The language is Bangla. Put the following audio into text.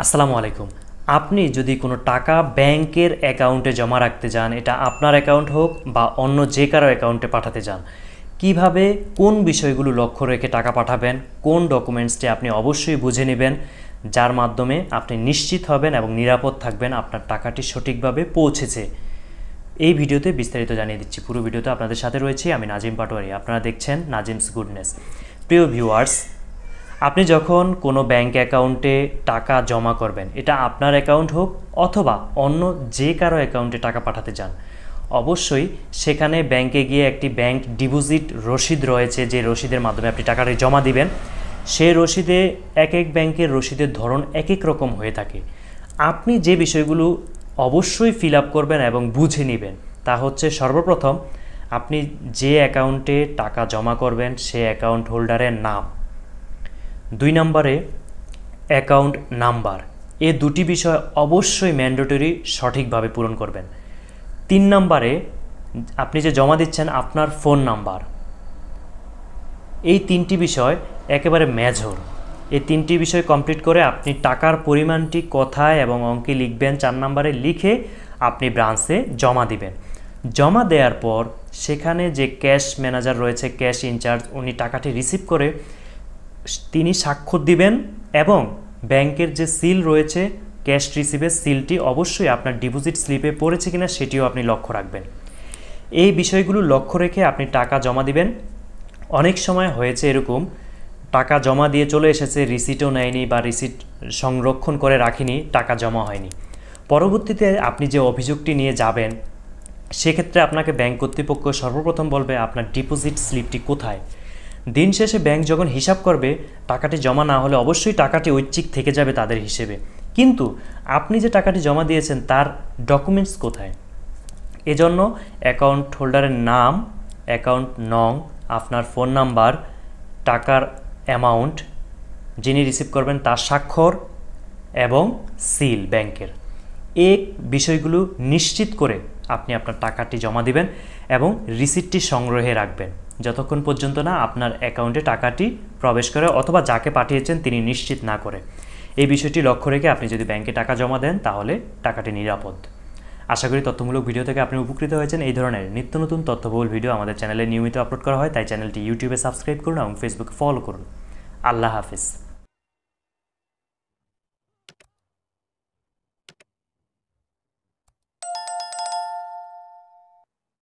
আসসালামু আলাইকুম। আপনি যদি কোনো টাকা ব্যাংকের অ্যাকাউন্টে জমা রাখতে যান, এটা আপনার অ্যাকাউন্ট হোক বা অন্য যে কারো অ্যাকাউন্টে পাঠাতে যান, কিভাবে কোন বিষয়গুলো লক্ষ্য রেখে টাকা পাঠাবেন, কোন ডকুমেন্টসটি আপনি অবশ্যই বুঝে নেবেন, যার মাধ্যমে আপনি নিশ্চিত হবেন এবং নিরাপদ থাকবেন আপনার টাকাটি সঠিকভাবে পৌঁছেছে, এই ভিডিওতে বিস্তারিত জানিয়ে দিচ্ছি। পুরো ভিডিওতে আপনাদের সাথে রয়েছি আমি নাজিম পাটোয়ারি। আপনারা দেখছেন নাজিমস গুডনেস। প্রিয় ভিউয়ার্স, আপনি যখন কোনো ব্যাংক অ্যাকাউন্টে টাকা জমা করবেন, এটা আপনার অ্যাকাউন্ট হোক অথবা অন্য যে কারো অ্যাকাউন্টে টাকা পাঠাতে চান, অবশ্যই সেখানে ব্যাংকে গিয়ে একটি ব্যাংক ডিপোজিট রসিদ রয়েছে, যে রসিদের মাধ্যমে আপনি টাকাটি জমা দিবেন। সেই রসিদে এক এক ব্যাংকের রসিদের ধরন এক এক রকম হয়ে থাকে। আপনি যে বিষয়গুলো অবশ্যই ফিল আপ করবেন এবং বুঝে নেবেন তা হচ্ছে, সর্বপ্রথম আপনি যে অ্যাকাউন্টে টাকা জমা করবেন সে অ্যাকাউন্ট হোল্ডারের নাম, 2 নম্বরে অ্যাকাউন্ট নাম্বার। এই দুটি বিষয় অবশ্যই ম্যান্ডেটরি সঠিকভাবে পূরণ করবেন। 3 নম্বরে আপনি যে জমা দিচ্ছেন আপনার ফোন নাম্বার। এই 3টি বিষয় একেবারে মেজর। এই 3টি বিষয় কমপ্লিট করে আপনি টাকার পরিমাণটি কথায় এবং অঙ্কে লিখবেন। 4 নম্বরে লিখে আপনি ব্রাঞ্চে জমা দিবেন। জমা দেওয়ার পর সেখানে যে ক্যাশ ম্যানেজার রয়েছে, ক্যাশ ইনচার্জ, উনি টাকাটি রিসিভ করে তিনি স্বাক্ষর দিবেন এবং ব্যাংকের যে সিল রয়েছে ক্যাশ রিসিভের সিলটি অবশ্যই আপনার ডিপোজিট স্লিপে পড়েছে কিনা সেটিও আপনি লক্ষ্য রাখবেন। এই বিষয়গুলো লক্ষ্য রেখে আপনি টাকা জমা দিবেন। অনেক সময় হয়েছে এরকম, টাকা জমা দিয়ে চলে এসেছে, রিসিটও নেয়নি বা রিসিট সংরক্ষণ করে রাখেনি, টাকা জমা হয়নি। পরবর্তীতে আপনি যে অভিযোগটি নিয়ে যাবেন, সেক্ষেত্রে আপনাকে ব্যাংক কর্তৃপক্ষ সর্বপ্রথম বলবে আপনার ডিপোজিট স্লিপটি কোথায়। দিন শেষে ব্যাংক যখন হিসাব করবে, টাকাটি জমা না হলে অবশ্যই টাকাটি ঐচ্ছিক থেকে যাবে তাদের হিসেবে, কিন্তু আপনি যে টাকাটি জমা দিয়েছেন তার ডকুমেন্টস কোথায়। এজন্য অ্যাকাউন্ট হোল্ডারের নাম, অ্যাকাউন্ট নং, আপনার ফোন নাম্বার, টাকার অ্যামাউন্ট, যিনি রিসিভ করবেন তার স্বাক্ষর এবং সিল ব্যাংকের, এই বিষয়গুলো নিশ্চিত করে আপনি আপনার টাকাটি জমা দিবেন এবং রিসিটটি সংগ্রহে রাখবেন যতক্ষণ পর্যন্ত না আপনার অ্যাকাউন্টে টাকাটি প্রবেশ করে অথবা যাকে পাঠিয়েছেন তিনি নিশ্চিত না করে। এই বিষয়টি লক্ষ্য রেখে আপনি যদি ব্যাংকে টাকা জমা দেন তাহলে টাকাটি নিরাপদ। আশা করি তথ্যমূলক ভিডিও থেকে আপনি উপকৃত হয়েছেন। এই ধরনের নিত্য নতুন তথ্যবহুল ভিডিও আমাদের চ্যানেলে নিয়মিত আপলোড করা হয়, তাই চ্যানেলটি ইউটিউবে সাবস্ক্রাইব করুন এবং ফেসবুকে ফলো করুন। আল্লাহ হাফিজ।